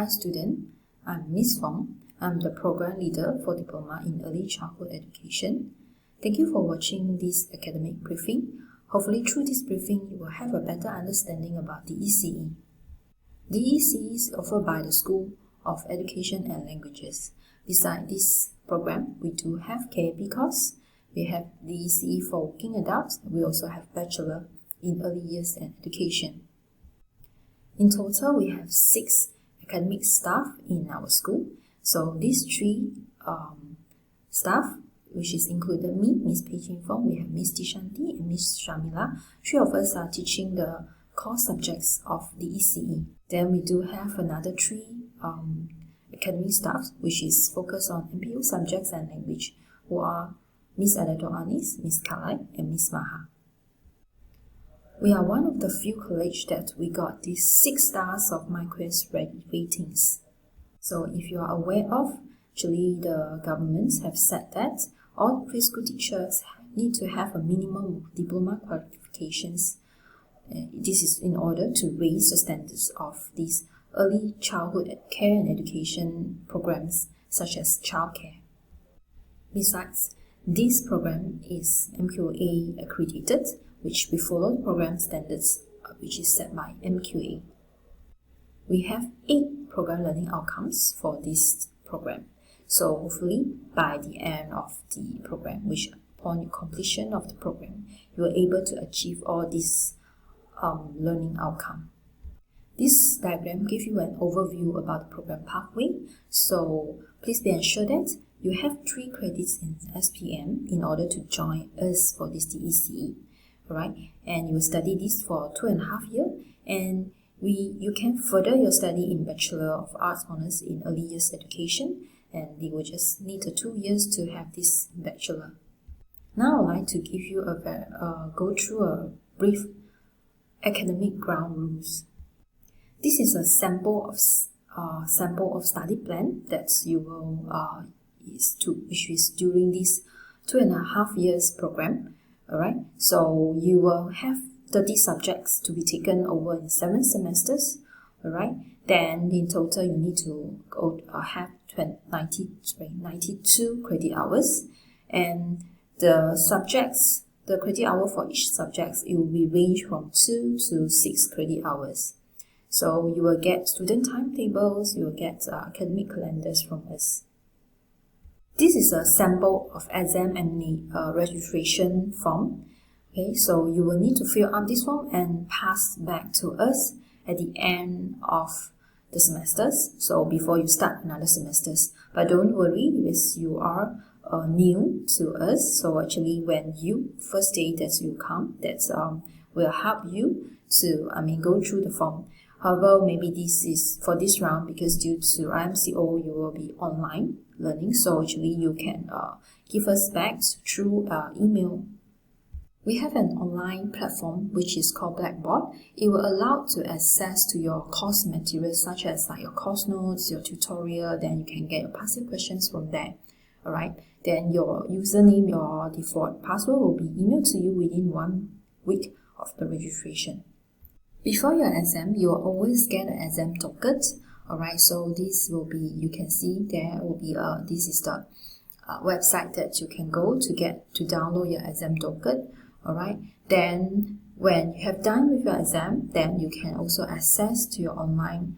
Hi student, I'm Miss Fong. I'm the program leader for Diploma in Early Childhood Education. Thank you for watching this academic briefing. Hopefully through this briefing you will have a better understanding about the ECE. The ECE is offered by the School of Education and Languages. Besides this program, we do have KAP course. We have the ECE for working adults. We also have Bachelor in Early Years and Education. In total, we have 6 academic staff in our school. So these 3 staff, which is included me, Miss Fong, we have Miss Tishanti and Miss Shamila. 3 of us are teaching the core subjects of the ECE. Then we do have another 3 academic staff, which is focused on MPU subjects and language, who are Miss Adato Anis, Miss Kalai, and Miss Maha. We are one of the few colleges that we got these 6 stars of MyQuest ratings. So if you are aware of, actually the governments have said that all preschool teachers need to have a minimum of diploma qualifications. This is in order to raise the standards of these early childhood care and education programs such as childcare. Besides, this program is MQA accredited, which we follow the program standards which is set by MQA. We have 8 program learning outcomes for this program. So hopefully by the end of the program, which upon completion of the program, you are able to achieve all these learning outcome. This diagram gives you an overview about the program pathway. So please be ensured that you have 3 credits in SPM in order to join us for this ECE. Alright, and you will study this for 2.5 years, and you can further your study in Bachelor of Arts Honours in Early Years Education, and you will just need 2 years to have this Bachelor. Now I would like to give you go through a brief academic ground rules. This is a sample of study plan that you will which is during this 2.5 years program. Alright, so you will have 30 subjects to be taken over in 7 semesters. Alright, then in total you need to have 92 credit hours, and the credit hour for each subject, it will be range from 2 to 6 credit hours. So you will get student timetables, you will get academic calendars from us. This is a sample of exam and registration form. Okay, so you will need to fill out this form and pass back to us at the end of the semesters. So before you start another semesters. But don't worry, because you are new to us. So actually, when you first day that you come, that will help you to go through the form. However, maybe this is for this round because due to IMCO, you will be online learning. So actually, you can give us back through email. We have an online platform which is called Blackboard. It will allow to access to your course materials such as your course notes, your tutorial. Then you can get your passive questions from there. Alright. Then your username, your default password will be emailed to you within 1 week of the registration. Before your exam, you will always get an exam token. Alright, so this will be, you can see there will be this is the website that you can go to download your exam token. Alright, then when you have done with your exam, then you can also access to your online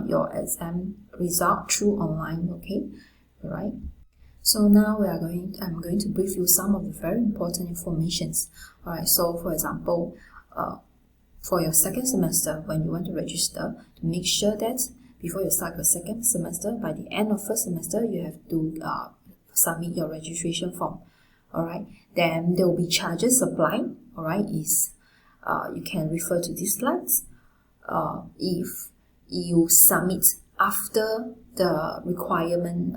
your exam result through online. Okay, alright. So now I'm going to brief you some of the very important informations. Alright, so for example, for your second semester, when you want to register, to make sure that before you start your second semester, by the end of first semester, you have to submit your registration form. Alright, then there will be charges applied. Alright, you can refer to these slides. If you submit after the requirement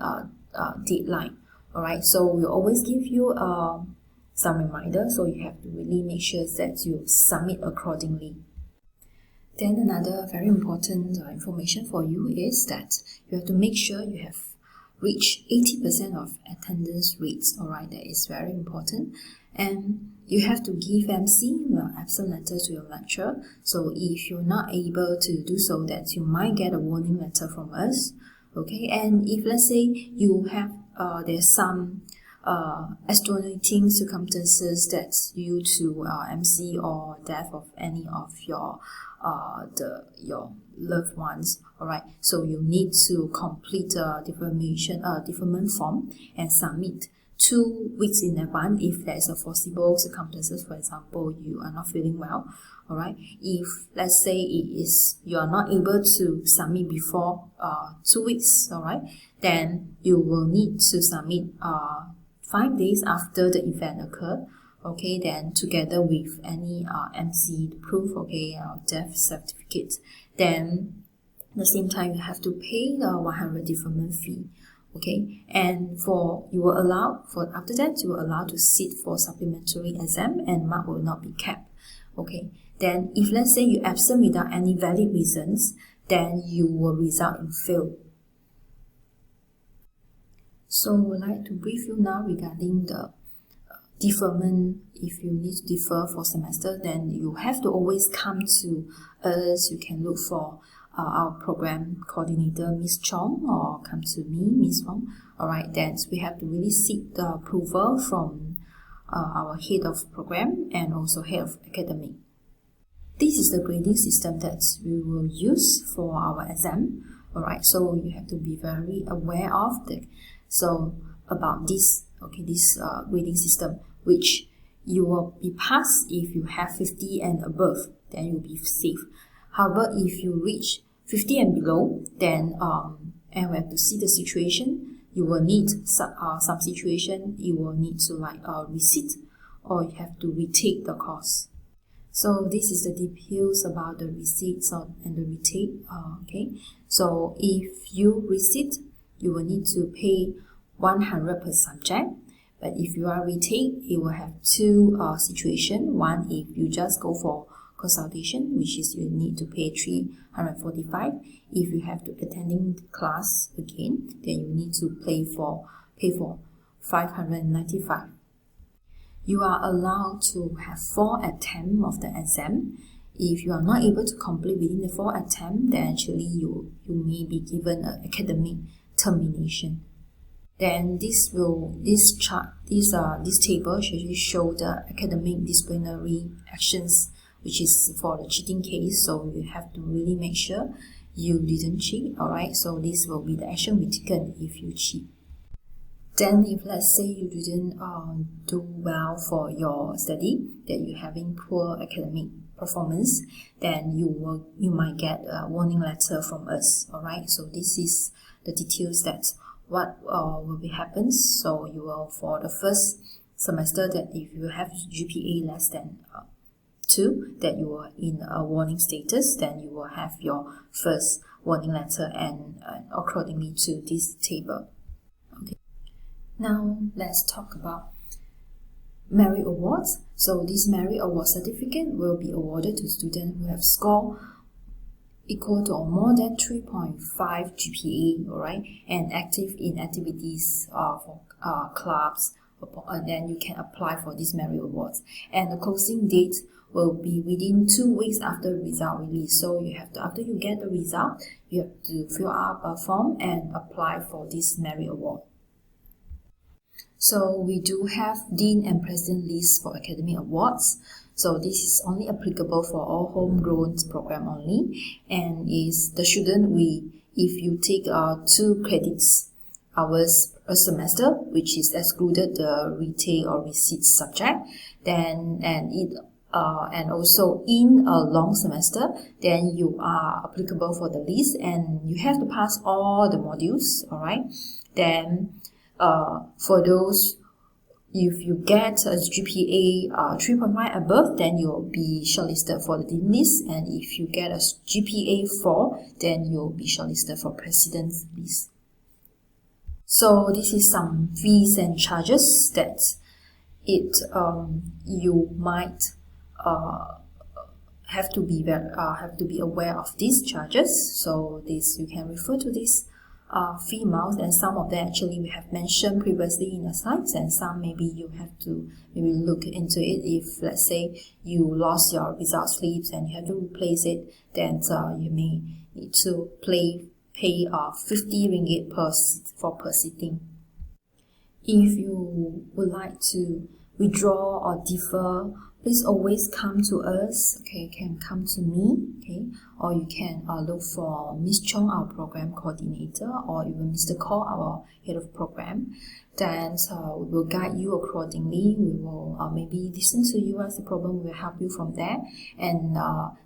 deadline. Alright, so we'll always give you some reminder, so you have to really make sure that you submit accordingly. Then another very important information for you is that you have to make sure you have reach 80% of attendance rates. Alright, that is very important. And you have to give MC absent letter to your lecturer. So if you're not able to do so, that you might get a warning letter from us. Okay, and if let's say you have there's some extenuating circumstances that's due to MC or death of any of your loved ones, alright, so you need to complete a deferment form and submit 2 weeks in advance if there's a foreseeable circumstances. For example, you are not feeling well, alright. If let's say you are not able to submit before 2 weeks, alright, then you will need to submit 5 days after the event occurred. Okay, then together with any MC proof, okay, death certificate. Then at the same time you have to pay the 100 deferment fee. Okay, and after that you are allowed to sit for supplementary exam and mark will not be kept. Okay, then if let's say you absent without any valid reasons, then you will result in fail. So I would like to brief you now regarding the deferment. If you need to defer for semester, then you have to always come to us. You can look for our program coordinator, Miss Chong, or come to me, Miss Fong. Alright, then we have to really seek the approval from our head of program and also head of academic. This is the grading system that we will use for our exam. Alright, so you have to be very aware of about this. Okay, this grading system, which you will be passed if you have 50 and above, then you'll be safe. However, if you reach 50 and below, then and we have to see the situation. You will need some situation. You will need to resit, or you have to retake the course. So this is the details about the receipts and the retake. Okay, so if you resit, you will need to pay 100 per subject. But if you are retake, it will have 2 situations. One, if you just go for consultation, which is you need to pay 345. If you have to attending class again, then you need to pay for 595. You are allowed to have 4 attempts of the exam. If you are not able to complete within the 4 attempts, then actually you may be given an academic termination. Then this table should show the academic disciplinary actions, which is for the cheating case. So you have to really make sure you didn't cheat. Alright, so this will be the action we taken if you cheat. Then if let's say you didn't do well for your study, that you're having poor academic performance, then you might get a warning letter from us. Alright, so this is the details that what will be happens. So you will, for the first semester, that if you have GPA less than 2, that you are in a warning status, then you will have your first warning letter and accordingly to this table. Okay. Now let's talk about merit awards. So this merit award certificate will be awarded to students who have scored equal to or more than 3.5 GPA, alright, and active in activities for clubs, and then you can apply for these merit awards. And the closing date will be within 2 weeks after the result release. So you have to, after you get the result, you have to fill up a form and apply for this merit award. So we do have Dean and President lists for academic awards. So this is only applicable for all homegrown program only, and is the student if you take 2 credits hours a semester, which is excluded the retake or receipt subject, then and also in a long semester, then you are applicable for the list and you have to pass all the modules. Alright, then for those, if you get a GPA 3.5 above, then you'll be shortlisted for the Dean list, and if you get a GPA 4, then you'll be shortlisted for President's list. So this is some fees and charges that you might have to be aware of these charges. So this, you can refer to this free amounts, and some of them actually we have mentioned previously in the slides, and some maybe you have to maybe look into it. If let's say you lost your result slips and you have to replace it, then you may need to pay 50 ringgit per sitting. If you would like to withdraw or defer, please always come to us. Okay, you can come to me, okay, or you can look for Miss Chong, our program coordinator, or even Mr. Cole, our head of program. Then we will guide you accordingly. We will maybe listen to you as the problem. We will help you from there, and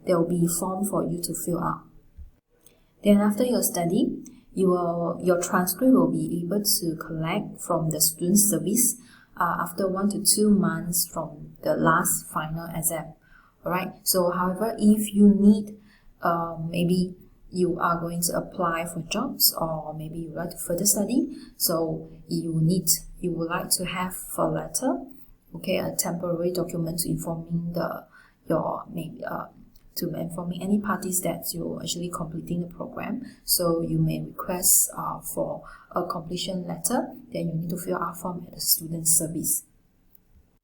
there will be a form for you to fill out. Then after your study, your transcript will be able to collect from the student service after 1 to 2 months from the last final exam. Alright, so however, if you need, maybe you are going to apply for jobs, or maybe you would like to further study, so you would like to have a letter, okay, a temporary document to informing informing any parties that you're actually completing the program. So you may request for a completion letter. Then you need to fill out a form at the student service.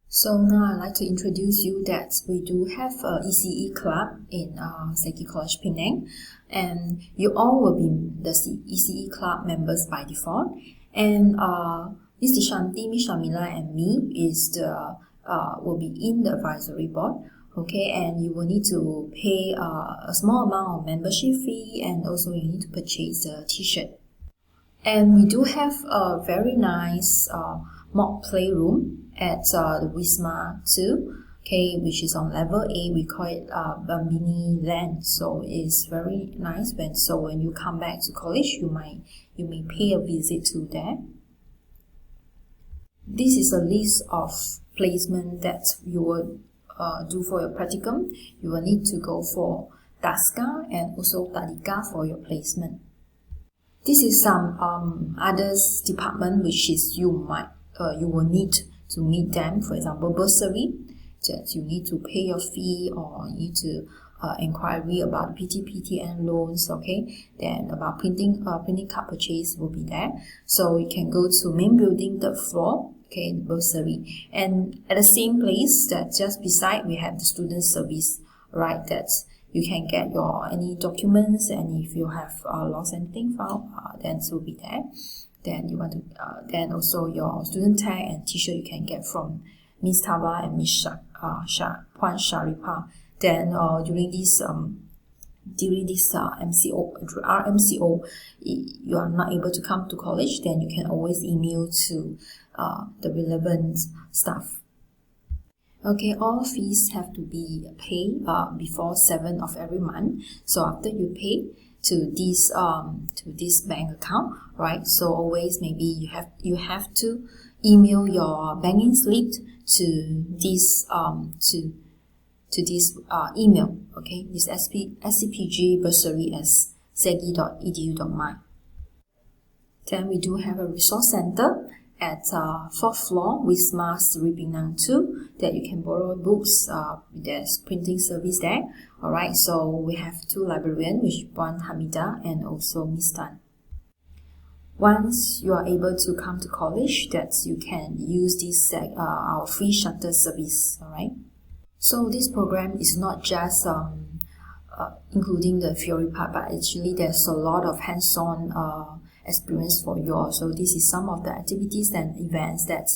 So now I'd like to introduce you that we do have a ECCE club in SEGi College Penang, and you all will be the ECCE club members by default. And Miss Dishanti, Miss Shamila, and me will be in the advisory board. Okay, and you will need to pay a small amount of membership fee, and also you need to purchase a t-shirt. And we do have a very nice mock playroom at the Wisma 2, okay, which is on level A. We call it Bambini Land. So it's very nice. When you come back to college, you may pay a visit to there. This is a list of placement that you would do for your practicum. You will need to go for DASCA and also Tadika for your placement. This is some others department which is you will need to meet them. For example, bursary, that you need to pay your fee, or you need to inquiry about PTPTN loans. Okay, then about printing card purchase will be there. So you can go to main building, third floor. Okay, bursary, and at the same place that just beside we have the student service, right? That you can get your any documents, and if you have lost anything found, then it will be there. Then you want to then also your student tag and t-shirt you can get from Miss Tava and Miss Puan Sharipa. Then during this RMCO, you are not able to come to college, then you can always email to the relevant staff. Okay, all fees have to be paid before 7th of every month. So after you pay to this bank account, right? So always maybe you have to email your banking slip to this email. Okay, this SCPG bursary as segi.edu.my. Then we do have a resource center at 4th floor, Wisma Penang 2, that you can borrow books. There's printing service there. Alright, so we have 2 librarians, which Puan Hamida and also Miss Tan. Once you are able to come to college, that you can use this our free shuttle service. Alright, so this program is not just including the theory part, but actually there's a lot of hands-on experience for you all. So this is some of the activities and events that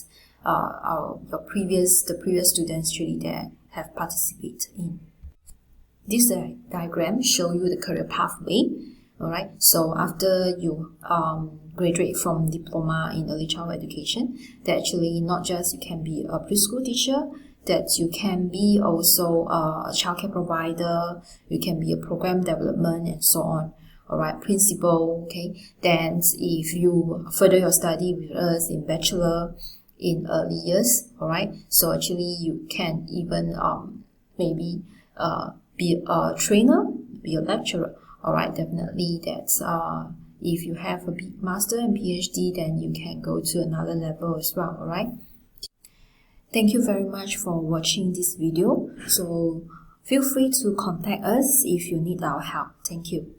the previous students actually there have participated in. This diagram show you the career pathway. Alright, so after you graduate from diploma in early childhood education, that actually not just you can be a preschool teacher, that you can be also a childcare provider, you can be a program development and so on. Alright, principal. Okay, then if you further your study with us in bachelor in early years, alright, so actually you can even maybe be a trainer, be a lecturer. Alright, definitely that's if you have a master and PhD, then you can go to another level as well. Alright, thank you very much for watching this video. So feel free to contact us if you need our help. Thank you.